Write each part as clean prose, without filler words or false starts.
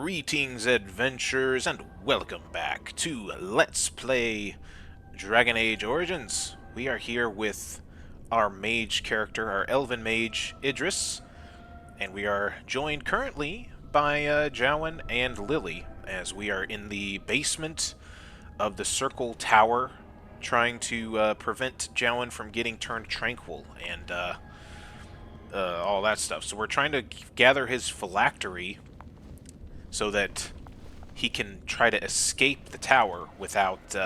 Greetings, adventurers, and welcome back to Let's Play Dragon Age Origins. We are here with our mage character, our elven mage, Idris, and we are joined currently by Jowan and Lily, as we are in the basement of the Circle Tower, trying to prevent Jowan from getting turned tranquil and all that stuff. So we're trying to gather his phylactery so that he can try to escape the tower without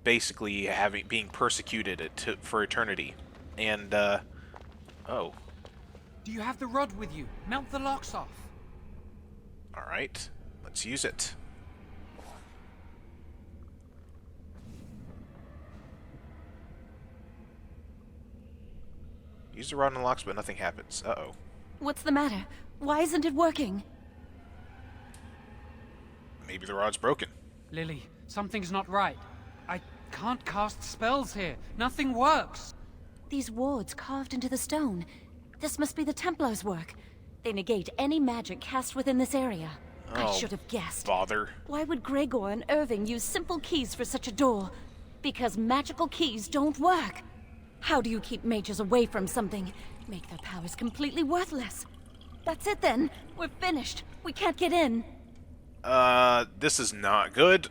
basically being persecuted for eternity. And oh, Do you have the rod with you? Melt the locks off. all right, let's use it. Use the rod on the locks, but nothing happens. Uh-oh. What's the matter? Why isn't it working? Maybe the rod's broken. Lily, something's not right. I can't cast spells here. Nothing works. These wards carved into the stone. This must be the Templars' work. They negate any magic cast within this area. I Oh, should have guessed. Bother. Why would Gregor and Irving use simple keys for such a door? Because magical keys don't work. How do you keep mages away from something? Make their powers completely worthless. That's it then. We're finished. We can't get in. This is not good.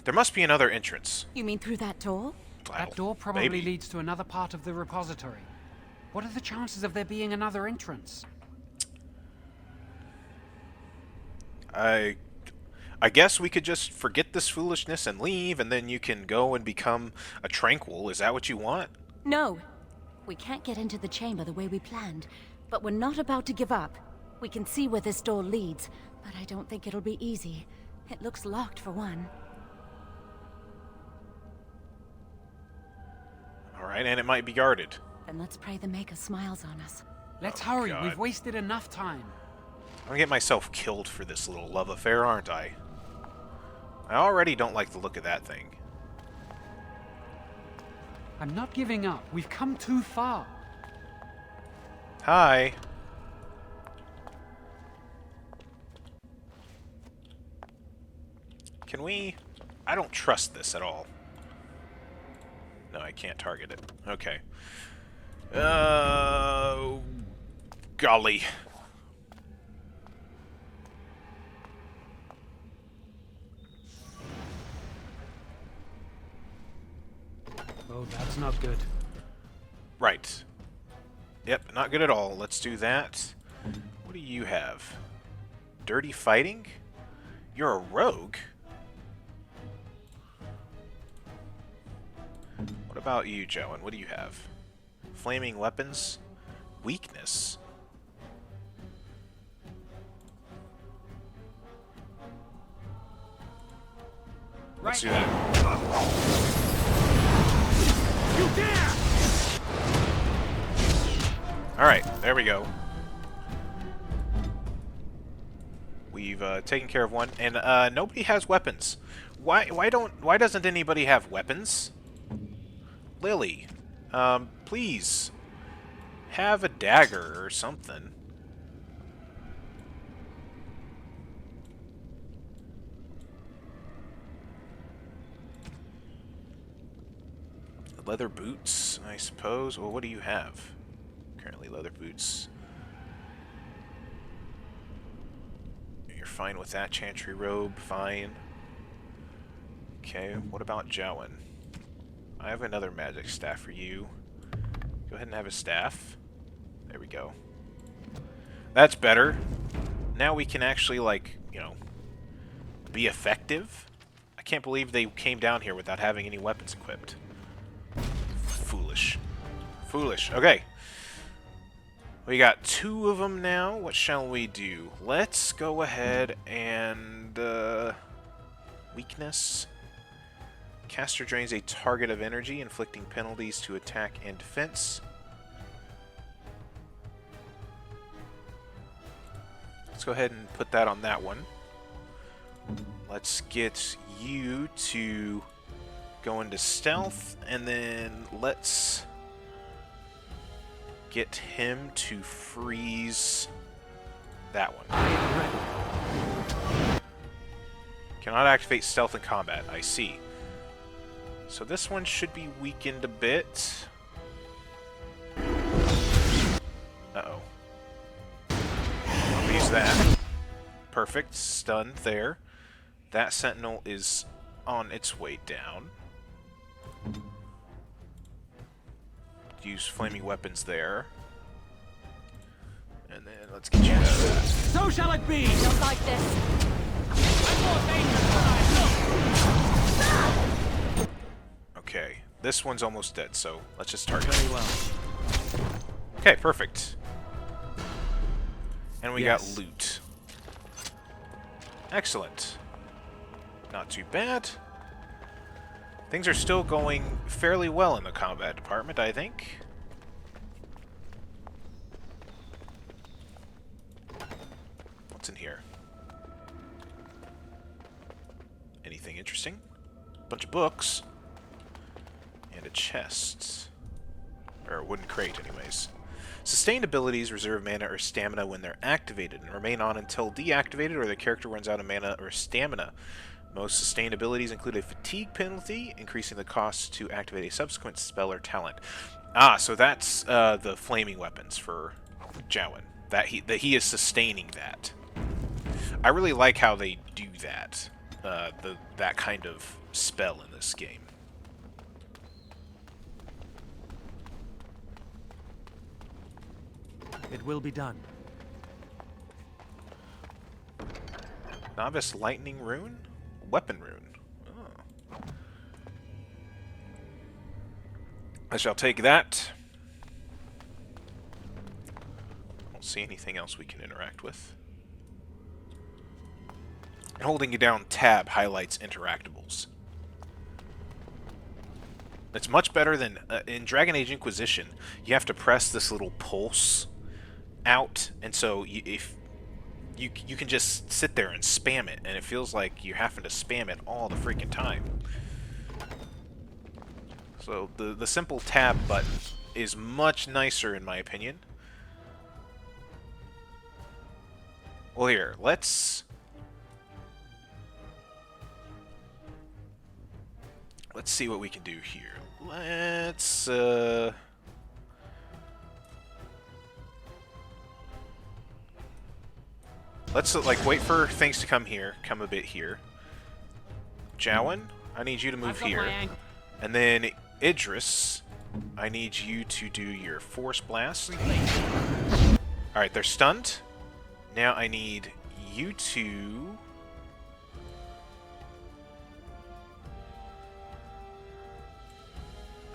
There must be another entrance. You mean through that door? That door probably maybe. leads to another part of the repository. What are the chances of there being another entrance? I guess we could just forget this foolishness and leave, and then you can go and become a tranquil. Is that what you want? No. We can't get into the chamber the way we planned, but we're not about to give up. We can see where this door leads, but I don't think it'll be easy. It looks locked for one. Alright, and it might be guarded. Then let's pray the Maker smiles on us. Let's Oh, hurry. God. We've wasted enough time. I'm gonna get myself killed for this little love affair, aren't I? I already don't like the look of that thing. I'm not giving up. We've come too far. Hi. Can we... I don't trust this at all. No, I can't target it. Okay. Golly. Oh, that's not good. Right. Yep, not good at all. Let's do that. What do you have? Dirty fighting? You're a rogue? What about you, Jowan? What do you have? Flaming weapons? Weakness? Let's do that. You dare! Alright, there we go. We've taken care of one, and nobody has weapons. Why doesn't anybody have weapons? Lily, please have a dagger or something. Leather boots, I suppose. Well, what do you have? Currently leather boots. You're fine with that. Chantry robe, fine. Okay, what about Jowan? I have another magic staff for you. Go ahead and have a staff. There we go. That's better. Now we can actually, like, you know, be effective. I can't believe they came down here without having any weapons equipped. Foolish. Foolish. Okay. We got two of them now. What shall we do? Let's go ahead and... weakness. Caster drains a target of energy, inflicting penalties to attack and defense. Let's go ahead and put that on that one. Let's get you to go into stealth, and then let's get him to freeze that one. Cannot activate stealth in combat. I see. So this one should be weakened a bit. Uh-oh. I'll use that. Perfect. Stunned there. That sentinel is on its way down. Use flaming weapons there. And then let's get you out of that. So shall it be! Don't like this. I'm more dangerous than I look! Okay, this one's almost dead, so let's just target it. Very well. Okay, perfect. And we got Yes. loot. Excellent. Not too bad. Things are still going fairly well in the combat department, I think. What's in here? Anything interesting? Bunch of books. And a chest. Or a wooden crate, anyways. Sustained abilities reserve mana or stamina when they're activated and remain on until deactivated or the character runs out of mana or stamina. Most sustained abilities include a fatigue penalty, increasing the cost to activate a subsequent spell or talent. Ah, so that's the flaming weapons for Jowan. That he is sustaining that. I really like how they do that. That kind of spell in this game. It will be done. Novice lightning rune? Weapon rune. Oh. I shall take that. Don't see anything else we can interact with. And holding you down tab highlights interactables. It's much better than in Dragon Age Inquisition. You have to press this little pulse out, and so if you can just sit there and spam it, and it feels like you're having to spam it all the freaking time. So the simple tab button is much nicer in my opinion. Well, here, let's see what we can do here. Let's like wait for things to come here. Come a bit here. Jowan, I need you to move here. And then Idris, I need you to do your Force Blast. Alright, they're stunned. Now I need you to...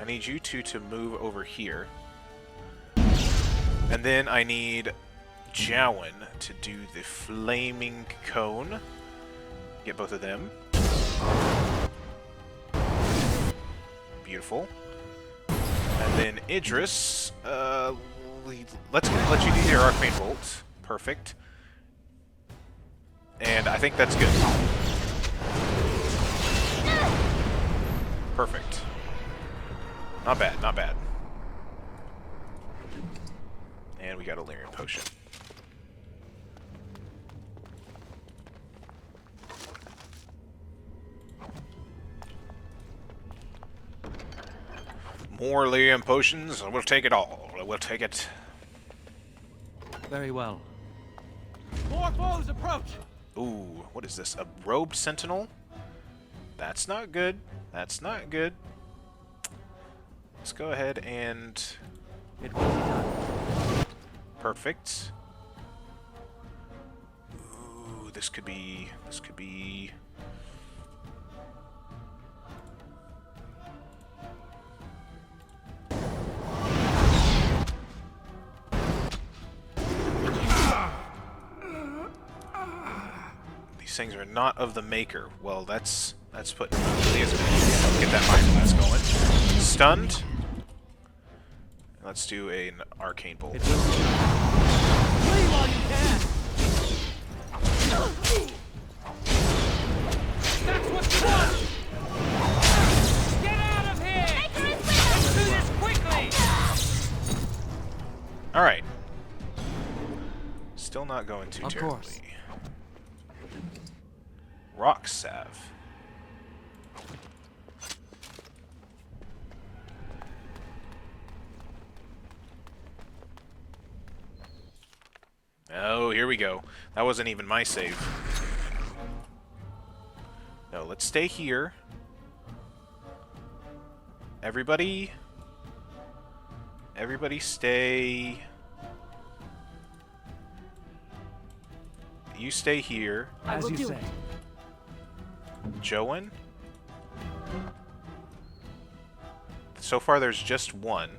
I need you two to move over here. And then I need Jowan to do the Flaming Cone. Get both of them. Beautiful. And then Idris, let's let you do your Arcane Bolt. Perfect. And I think that's good. Perfect. Not bad, not bad. And we got a Lyrian Potion. More Lyrian Potions, we'll take it all. We'll take it. Very well. More foes approach! Ooh, what is this? A robed sentinel? That's not good. That's not good. Let's go ahead and... It will be done. Perfect. Ooh, this could be... This could be... These things are not of the maker. Well, that's putting... Let's get that Mind Blast going. Stunned. Let's do an Arcane Bolt. It will be done. Flee while you can! That's what you want! Get out of here! Let's do this quickly! going too Of terribly. course. Rock salve. Oh, here we go. That wasn't even my save. No, let's stay here. Everybody stay. You stay here. I will As you do say. it. Jowan? So far there's just one.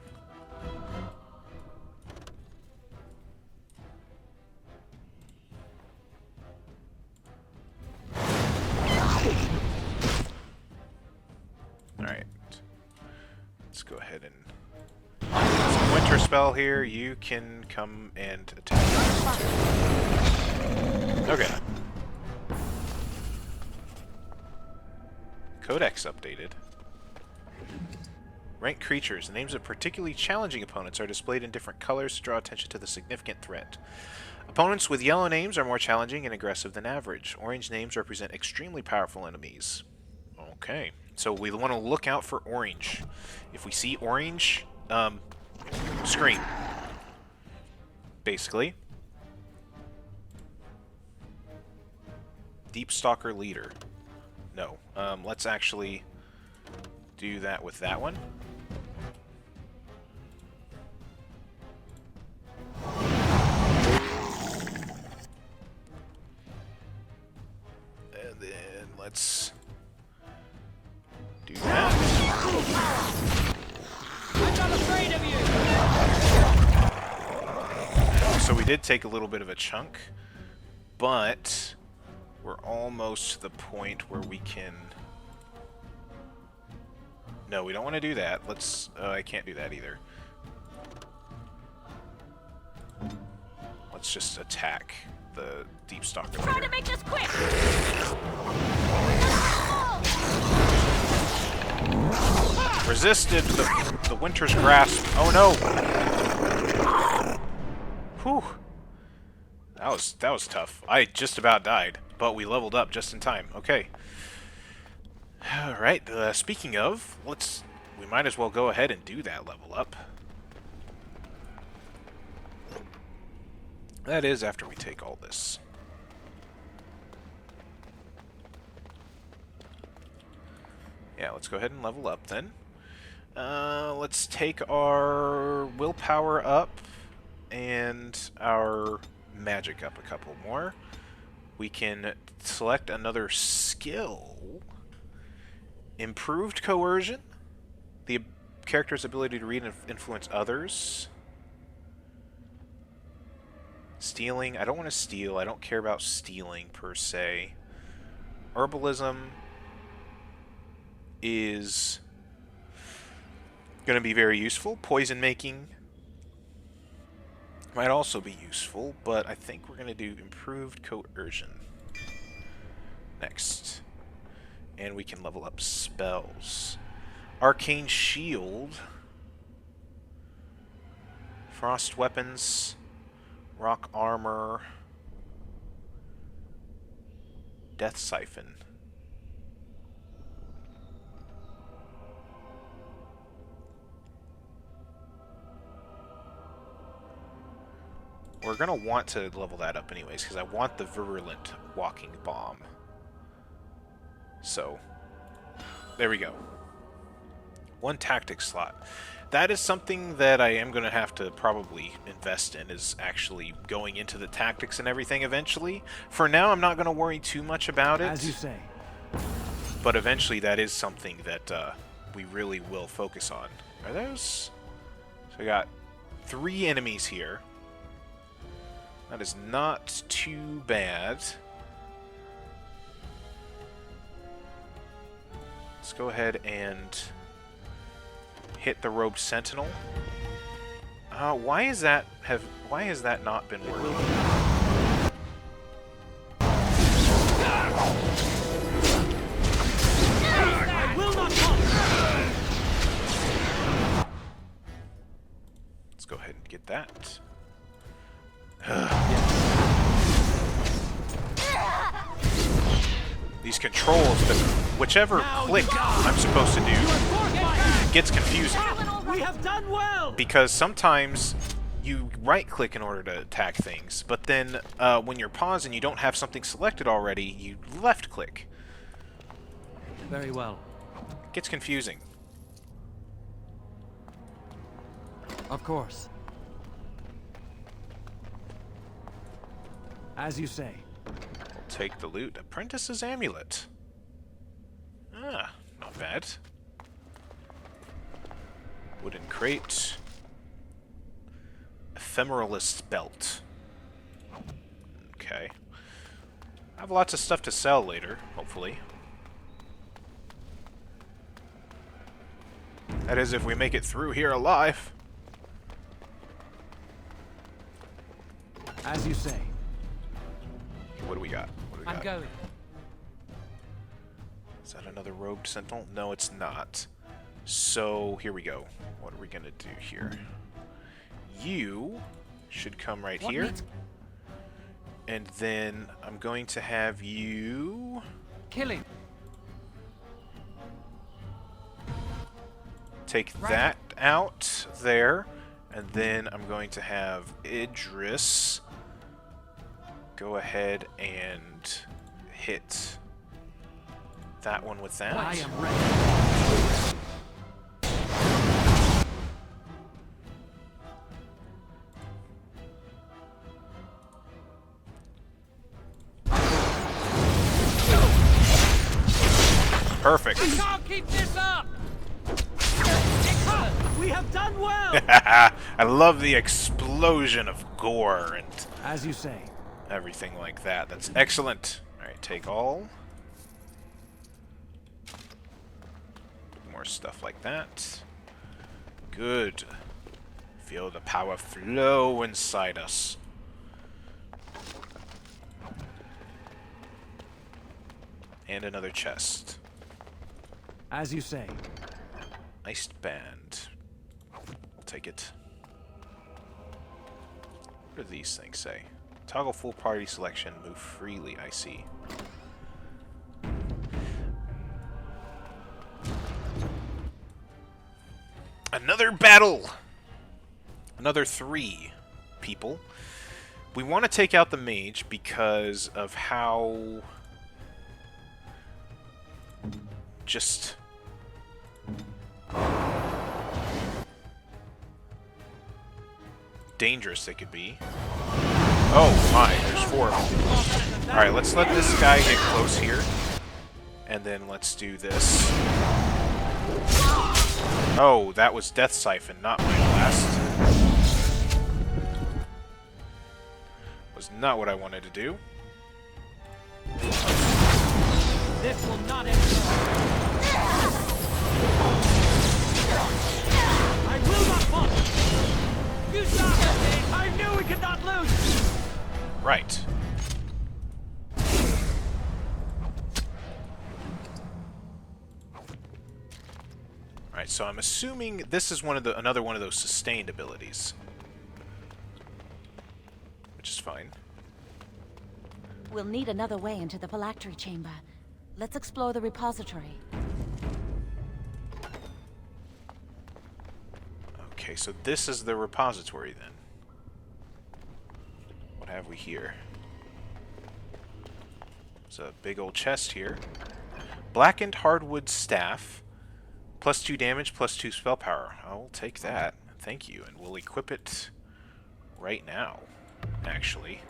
Alright. Let's go ahead and... Some winter spell here. You can come and attack. Okay. Codex updated. Ranked creatures. The names of particularly challenging opponents are displayed in different colors to draw attention to the significant threat. Opponents with yellow names are more challenging and aggressive than average. Orange names represent extremely powerful enemies. Okay. So we want to look out for orange. If we see orange, scream. Basically. Deep Stalker Leader. No. Let's actually do that with that one. And then let's do that. I'm not afraid of you! So we did take a little bit of a chunk, but we're almost to the point where we can... No, we don't want to do that. Let's... I can't do that either. Let's just attack the Deep Stalker Try Leader. to make this quick! Resisted the Winter's Grasp. Oh no! Whew. That was tough. I just about died, but we leveled up just in time. Okay. Alright, speaking of, we might as well go ahead and do that level up. That is after we take all this. Yeah, let's go ahead and level up then. Let's take our willpower up and our magic up a couple more. We can select another skill. Improved coercion. The character's ability to read and influence others. Stealing. I don't want to steal. I don't care about stealing per se. Herbalism is going to be very useful. Poison making might also be useful, but I think we're going to do improved coercion next. And we can level up spells. Arcane Shield. Frost Weapons. Rock Armor. Death Siphon. We're going to want to level that up anyways, because I want the Virulent Walking Bomb. So, there we go. One tactic slot. That is something that I am going to have to probably invest in, is actually going into the tactics and everything eventually. For now, I'm not going to worry too much about it. As you say. But eventually, that is something that we really will focus on. Are those... So we got 3 enemies here. That is not too bad. Let's go ahead and hit the Robed Sentinel. Why has that not been working? I will not fall! Let's go ahead and get that. controls, but whichever click I'm supposed to do gets confusing. We have done well. Because sometimes you right-click in order to attack things, but then when you're paused and you don't have something selected already, you left-click. Very well. It gets confusing. Of course. As you say. We'll take the loot. Apprentice's Amulet. Ah, not bad. Wooden crate. Ephemeralist belt. Okay. I have lots of stuff to sell later, hopefully. That is, if we make it through here alive. As you say. What do we got? What do we I'm got? going. Is that another rogue sentinel? No, it's not. So, here we go. What are we gonna do here? You should come right What here. needs And then I'm going to have you killing? take Right. that out there. And then I'm going to have Idris go ahead and hit that one with that. I am ready. Perfect. Can't keep this up. We have done well. I love the explosion of gore and As you say. everything like that. That's excellent. Alright, take all. More stuff like that. Good. Feel the power flow inside us. And another chest. As you say. Iced band. I'll take it. What do these things say? Toggle full party selection. Move freely, I see. Another battle! Another 3 people. We want to take out the mage because of how just dangerous they could be. Oh my, there's 4 of them. Alright, let's let this guy get close here. And then let's do this. Oh, that was Death Siphon, not my blast. Was not what I wanted to do. This will not end. I will not fall. You stopped me. I knew we could not lose. Right. Right, so I'm assuming this is another one of those sustained abilities. Which is fine. We'll need another way into the phylactery chamber. Let's explore the repository. Okay, so this is the repository then. What have we here? There's a big old chest here. Blackened hardwood staff. +2 damage, +2 spell power. I'll take that. Thank you. And we'll equip it right now, actually.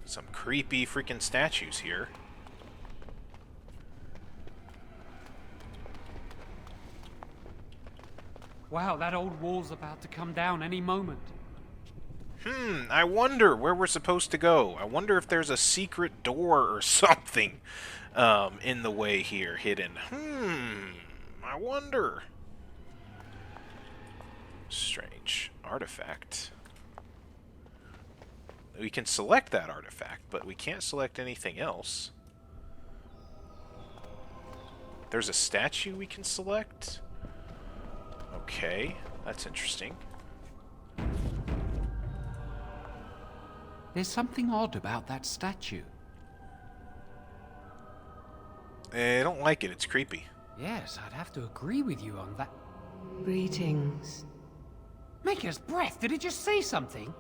Some creepy freaking statues here. Wow, that old wall's about to come down any moment. I wonder where we're supposed to go. I wonder if there's a secret door or something in the way here, hidden. I wonder. Strange. Artifact. We can select that artifact, but we can't select anything else. There's a statue we can select? Okay, that's interesting. There's something odd about that statue. I don't like it. It's creepy. Yes, I'd have to agree with you on that. Greetings. Maker's breath, did it just say something?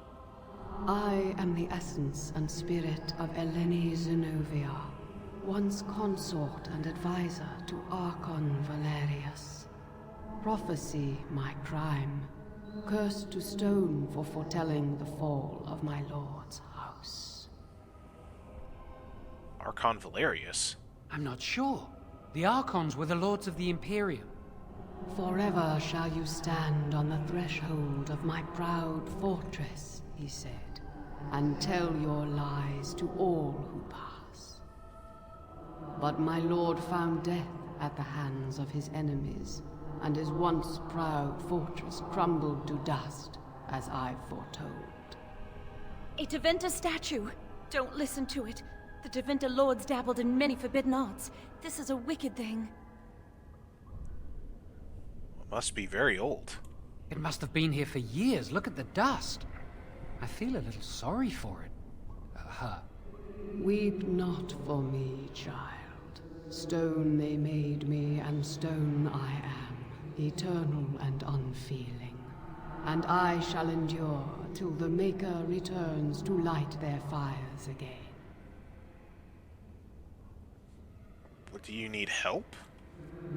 I am the essence and spirit of Eleni Zenobia, once consort and advisor to Archon Valerius. Prophecy my crime, cursed to stone for foretelling the fall of my lord's house. Archon Valerius? I'm not sure. The Archons were the lords of the Imperium. Forever shall you stand on the threshold of my proud fortress, he said, and tell your lies to all who pass. But my lord found death at the hands of his enemies, and his once proud fortress crumbled to dust, as I foretold. A Teventa statue! Don't listen to it. The Teventa lords dabbled in many forbidden arts. This is a wicked thing. It must be very old. It must have been here for years. Look at the dust. I feel a little sorry for it. Her. Weep not for me, child. Stone they made me, and stone I am, eternal and unfeeling. And I shall endure till the Maker returns to light their fires again. What, do you need help?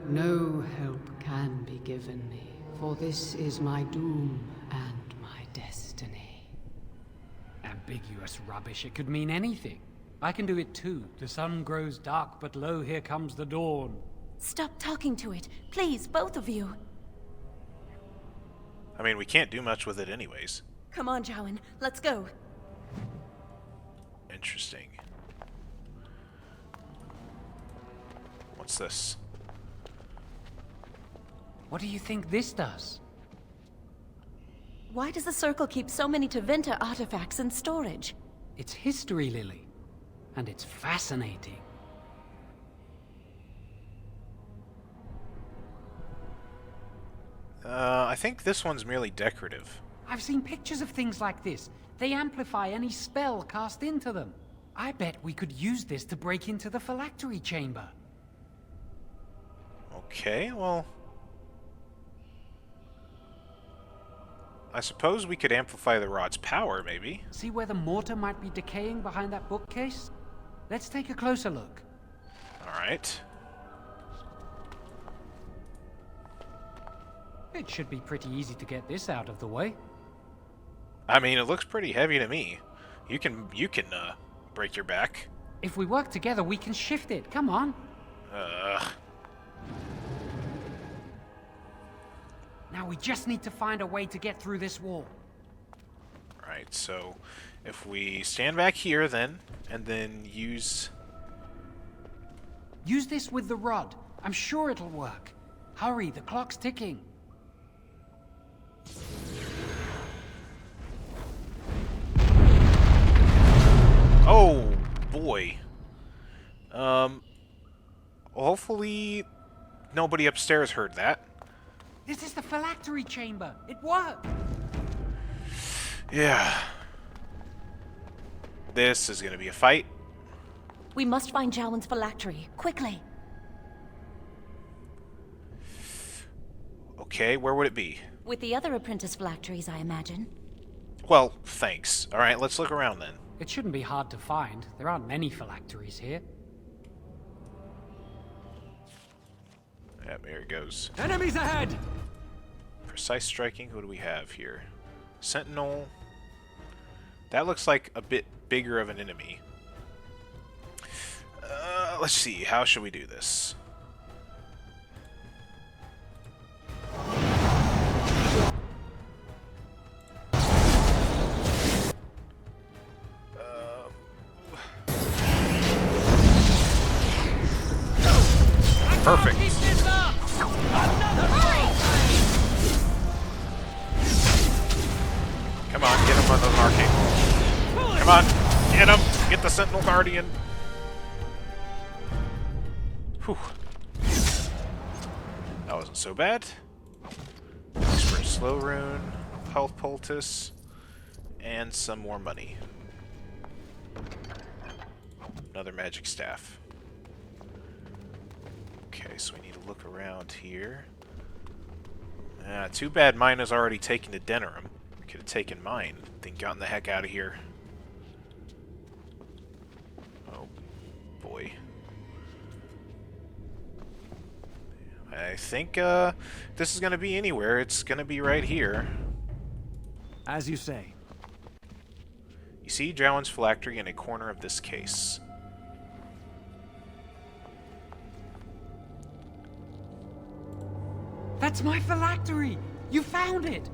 No help can be given me, for this is my doom and my destiny. Ambiguous rubbish. It could mean anything. I can do it too. The sun grows dark, but lo, here comes the dawn. Stop talking to it. Please, both of you. I mean, we can't do much with it anyways. Come on, Jowan. Let's go. Interesting. What's this? What do you think this does? Why does the Circle keep so many Teventa artifacts in storage? It's history, Lily. And it's fascinating. I think this one's merely decorative. I've seen pictures of things like this. They amplify any spell cast into them. I bet we could use this to break into the phylactery chamber. Okay, well... I suppose we could amplify the rod's power, maybe. See where the mortar might be decaying behind that bookcase? Let's take a closer look. Alright. It should be pretty easy to get this out of the way. I mean, it looks pretty heavy to me. You can break your back. If we work together, we can shift it. Come on. Now we just need to find a way to get through this wall. Right, so if we stand back here then, and then use... Use this with the rod. I'm sure it'll work. Hurry, the clock's ticking. Oh, boy. Hopefully nobody upstairs heard that. This is the phylactery chamber. It worked. Yeah. This is gonna be a fight. We must find Jowan's phylactery, quickly. Okay, where would it be? With the other apprentice phylacteries, I imagine. Well, thanks. Alright, let's look around then. It shouldn't be hard to find. There aren't many phylacteries here. Yep, there it goes. Enemies ahead! Precise striking, who do we have here? Sentinel. That looks like a bit bigger of an enemy. Let's see, how should we do this? Perfect. Come on, get him on the arcane. Come on, get him! Get the Sentinel Guardian! Whew. That wasn't so bad. Expert Slow Rune, Health Poultice, and some more money. Another magic staff. Okay, so we need to look around here. Too bad mine is already taken to Denerim. We could have taken mine, then gotten the heck out of here. Oh, boy. I think, this is gonna be anywhere. It's gonna be right here. As you say. You see Jowan's phylactery in a corner of this case. That's my phylactery! You found it!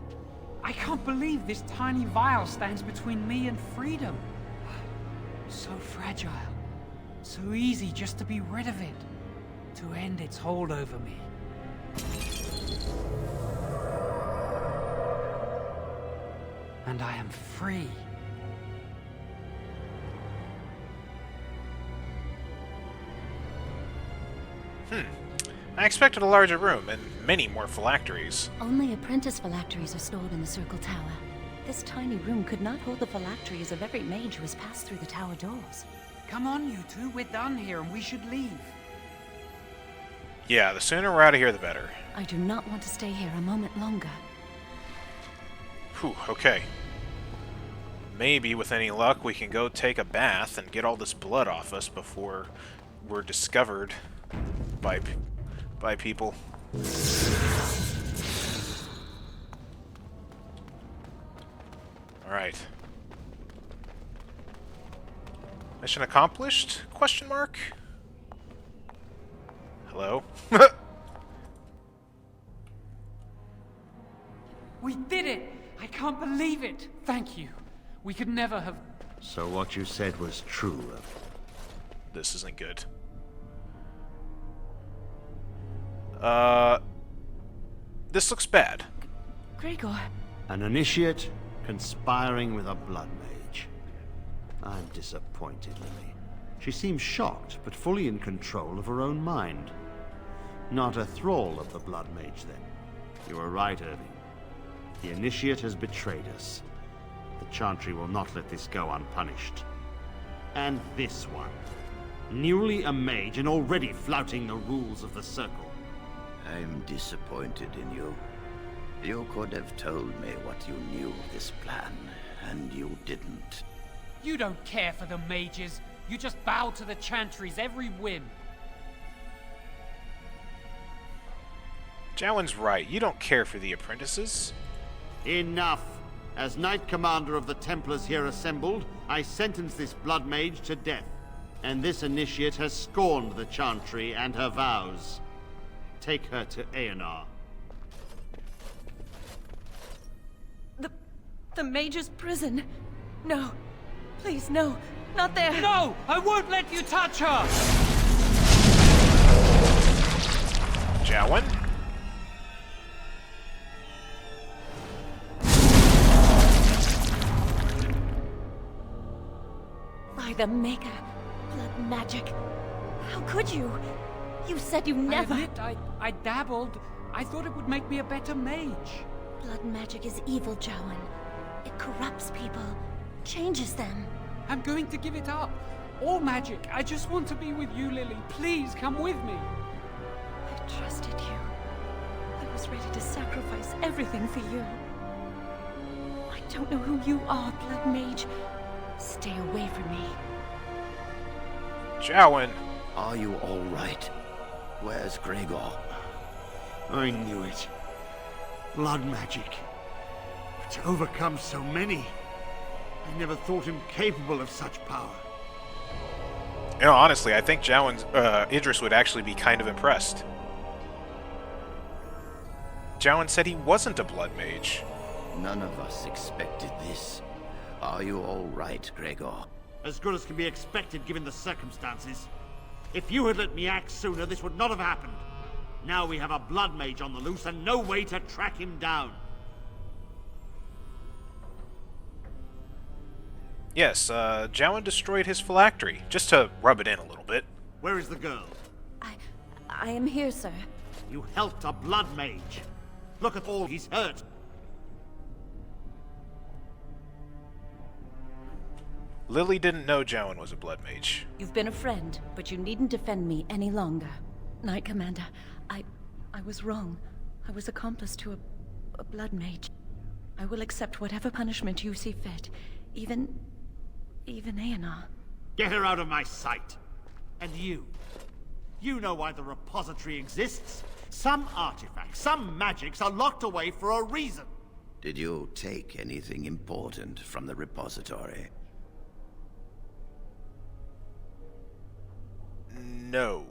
I can't believe this tiny vial stands between me and freedom. So fragile. So easy just to be rid of it. To end its hold over me. And I am free. I expected a larger room and many more phylacteries. Only apprentice phylacteries are stored in the Circle Tower. This tiny room could not hold the phylacteries of every mage who has passed through the tower doors. Come on, you two. We're done here and we should leave. Yeah, the sooner we're out of here, the better. I do not want to stay here a moment longer. Whew, okay. Maybe, with any luck, we can go take a bath and get all this blood off us before we're discovered by people. Alright. Mission accomplished? Question mark? Hello? We did it! I can't believe it! Thank you. We could never have... So what you said was true. This isn't good. This looks bad. Gregor, An initiate conspiring with a blood mage. I'm disappointed, Lily. She seems shocked, but fully in control of her own mind. Not a thrall of the blood mage, then. You were right, Irving. The initiate has betrayed us. The Chantry will not let this go unpunished. And this one. Newly a mage and already flouting the rules of the Circle. I'm disappointed in you. You could have told me what you knew of this plan, and you didn't. You don't care for the mages. You just bow to the Chantry's every whim. Jowan's right. You don't care for the apprentices. Enough! As Knight Commander of the Templars here assembled, I sentence this blood mage to death. And this initiate has scorned the Chantry and her vows. Take her to Aenar. the mage's prison. No. Please, no. Not there. No! I won't let you touch her! Jowan? By the Maker. Blood magic. How could you? You said you never... I admit, I dabbled. I thought it would make me a better mage. Blood magic is evil, Jowan. It corrupts people. Changes them. I'm going to give it up. All magic. I just want to be with you, Lily. Please, come with me. I trusted you. I was ready to sacrifice everything for you. I don't know who you are, Blood Mage. Stay away from me. Jowan! Are you all right? Where's Gregor? I knew it. Blood magic. To overcome so many. I never thought him capable of such power. You know, honestly, I think Jowan's, Idris would actually be kind of impressed. Jowan said he wasn't a blood mage. None of us expected this. Are you all right, Gregor? As good as can be expected given the circumstances. If you had let me act sooner, this would not have happened. Now we have a blood mage on the loose and no way to track him down. Yes, Jowan destroyed his phylactery, just to rub it in a little bit. Where is the girl? I am here, sir. You helped a blood mage. Look at all he's hurt. Lily didn't know Jowan was a blood mage. You've been a friend, but you needn't defend me any longer. Knight Commander, I was wrong. I was accomplice to a blood mage. I will accept whatever punishment you see fit. Even Aenar. Get her out of my sight! And you? You know why the repository exists? Some artifacts, some magics are locked away for a reason. Did you take anything important from the repository? No.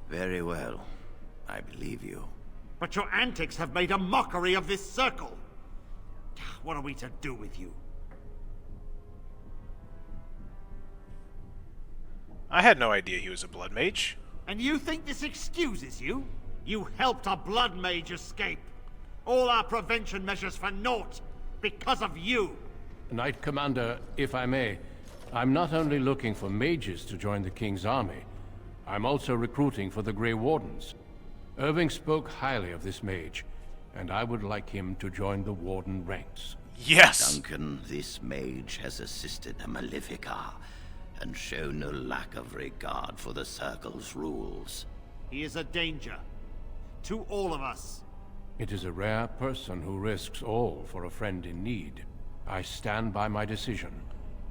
Very well. I believe you. But your antics have made a mockery of this circle. What are we to do with you? I had no idea he was a blood mage. And you think this excuses you? You helped a blood mage escape. All our prevention measures for naught because of you. Knight Commander, if I may, I'm not only looking for mages to join the King's army, I'm also recruiting for the Grey Wardens. Irving spoke highly of this mage, and I would like him to join the Warden ranks. Yes! Duncan, this mage has assisted a Malefica, and shown no lack of regard for the Circle's rules. He is a danger. To all of us. It is a rare person who risks all for a friend in need. I stand by my decision.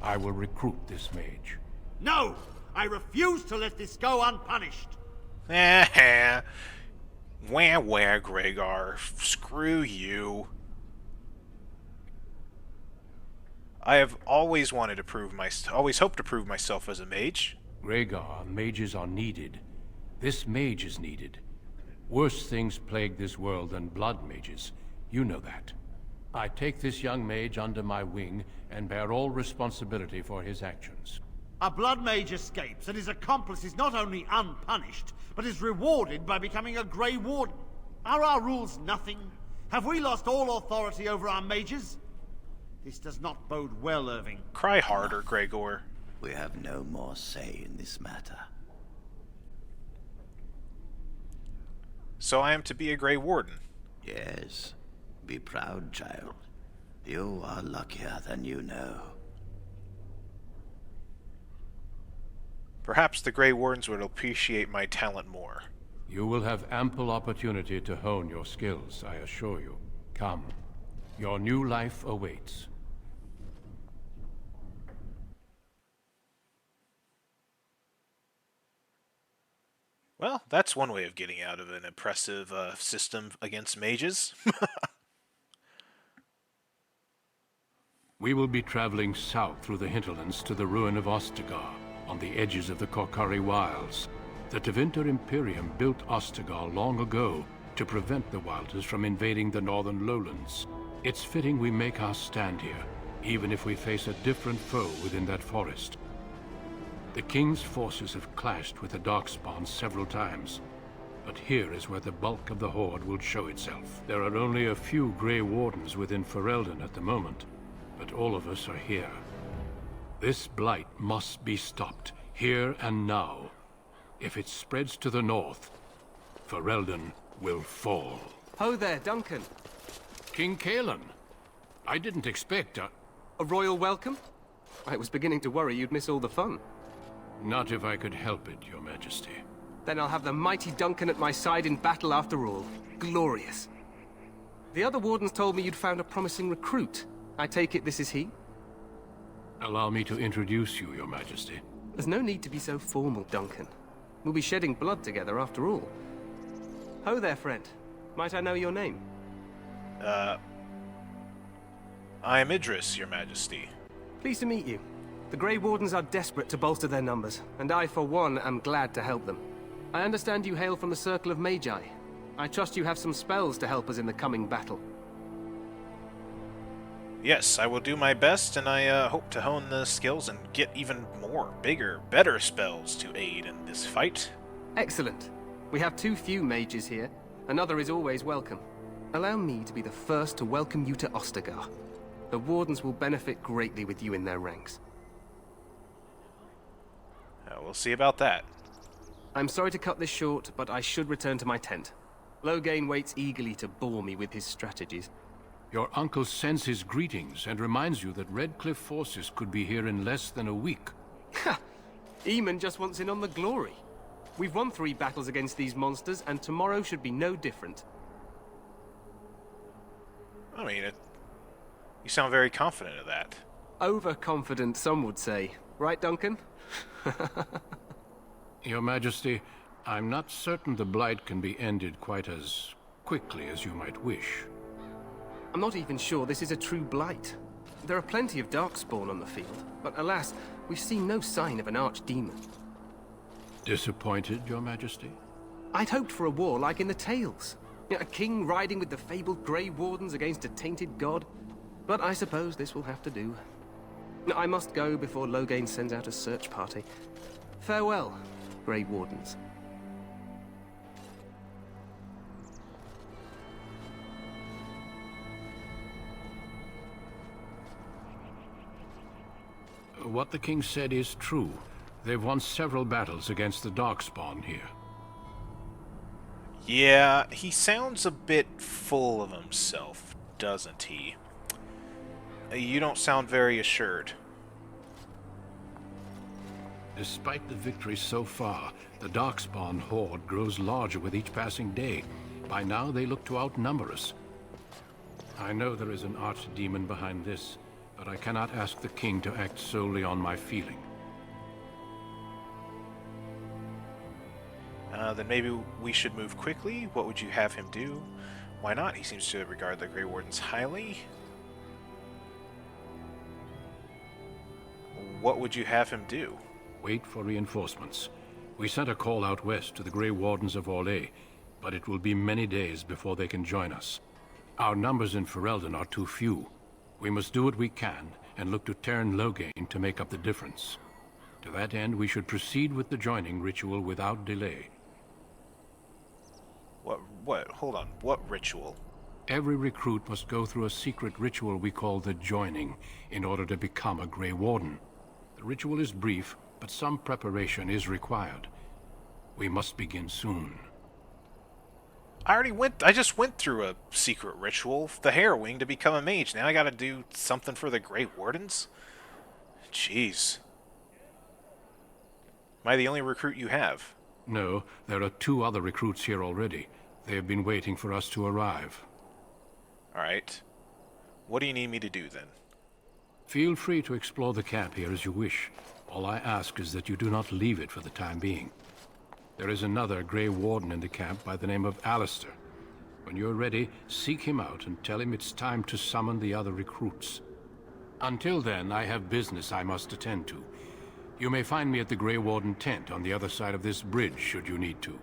I will recruit this mage. No! I refuse to let this go unpunished! Where, Gregor? Screw you. I have always wanted to always hoped to prove myself as a mage. Rhaegar, mages are needed. This mage is needed. Worse things plague this world than blood mages. You know that. I take this young mage under my wing and bear all responsibility for his actions. A blood mage escapes and his accomplice is not only unpunished, but is rewarded by becoming a Grey Warden. Are our rules nothing? Have we lost all authority over our mages? This does not bode well, Irving. Cry harder, Gregor. We have no more say in this matter. So I am to be a Grey Warden. Yes. Be proud, child. You are luckier than you know. Perhaps the Grey Wardens would appreciate my talent more. You will have ample opportunity to hone your skills, I assure you. Come. Your new life awaits. Well, that's one way of getting out of an oppressive system against mages. We will be traveling south through the hinterlands to the ruin of Ostagar, on the edges of the Korkari Wilds. The Tevinter Imperium built Ostagar long ago to prevent the Wilders from invading the northern lowlands. It's fitting we make our stand here, even if we face a different foe within that forest. The King's forces have clashed with the Darkspawn several times, but here is where the bulk of the Horde will show itself. There are only a few Grey Wardens within Ferelden at the moment, but all of us are here. This blight must be stopped, here and now. If it spreads to the north, Ferelden will fall. Ho there, Duncan. King Kaelin, I didn't expect A royal welcome? I was beginning to worry you'd miss all the fun. Not if I could help it, Your Majesty. Then I'll have the mighty Duncan at my side in battle after all. Glorious. The other wardens told me you'd found a promising recruit. I take it this is he? Allow me to introduce you, Your Majesty. There's no need to be so formal, Duncan. We'll be shedding blood together after all. Ho there, friend. Might I know your name? I am Idris, Your Majesty. Pleased to meet you. The Grey Wardens are desperate to bolster their numbers, and I, for one, am glad to help them. I understand you hail from the Circle of Magi. I trust you have some spells to help us in the coming battle. Yes, I will do my best, and I hope to hone the skills and get even more, bigger, better spells to aid in this fight. Excellent. We have too few mages here. Another is always welcome. Allow me to be the first to welcome you to Ostagar. The Wardens will benefit greatly with you in their ranks. We'll see about that. I'm sorry to cut this short, but I should return to my tent. Loghain waits eagerly to bore me with his strategies. Your uncle sends his greetings and reminds you that Redcliffe forces could be here in less than a week. Ha! Eamon just wants in on the glory. We've won 3 battles against these monsters, and tomorrow should be no different. I mean, you sound very confident of that. Overconfident, some would say. Right, Duncan? Your Majesty, I'm not certain the Blight can be ended quite as quickly as you might wish. I'm not even sure this is a true blight. There are plenty of Darkspawn on the field, but alas, we've seen no sign of an archdemon. Disappointed, Your Majesty? I'd hoped for a war like in the tales. A king riding with the fabled Grey Wardens against a tainted god. But I suppose this will have to do. I must go before Loghain sends out a search party. Farewell, Grey Wardens. What the king said is true. They've won several battles against the Darkspawn here. Yeah, he sounds a bit full of himself, doesn't he? You don't sound very assured. Despite the victories so far, the Darkspawn horde grows larger with each passing day. By now, they look to outnumber us. I know there is an archdemon behind this, but I cannot ask the king to act solely on my feeling. Then maybe we should move quickly. What would you have him do? Why not? He seems to regard the Grey Wardens highly. What would you have him do? Wait for reinforcements. We sent a call out west to the Grey Wardens of Orlais, but it will be many days before they can join us. Our numbers in Ferelden are too few. We must do what we can and look to turn Loghain to make up the difference. To that end, we should proceed with the joining ritual without delay. What? Hold on. What ritual? Every recruit must go through a secret ritual we call the joining in order to become a Grey Warden. The ritual is brief, but some preparation is required. We must begin soon. I just went through a secret ritual, the Harrowing, to become a mage. Now I gotta do something for the Grey Wardens? Jeez. Am I the only recruit you have? No, there are 2 other recruits here already. They have been waiting for us to arrive. Alright. What do you need me to do then? Feel free to explore the camp here as you wish. All I ask is that you do not leave it for the time being. There is another Grey Warden in the camp by the name of Alistair. When you're ready, seek him out and tell him it's time to summon the other recruits. Until then, I have business I must attend to. You may find me at the Grey Warden tent on the other side of this bridge, should you need to.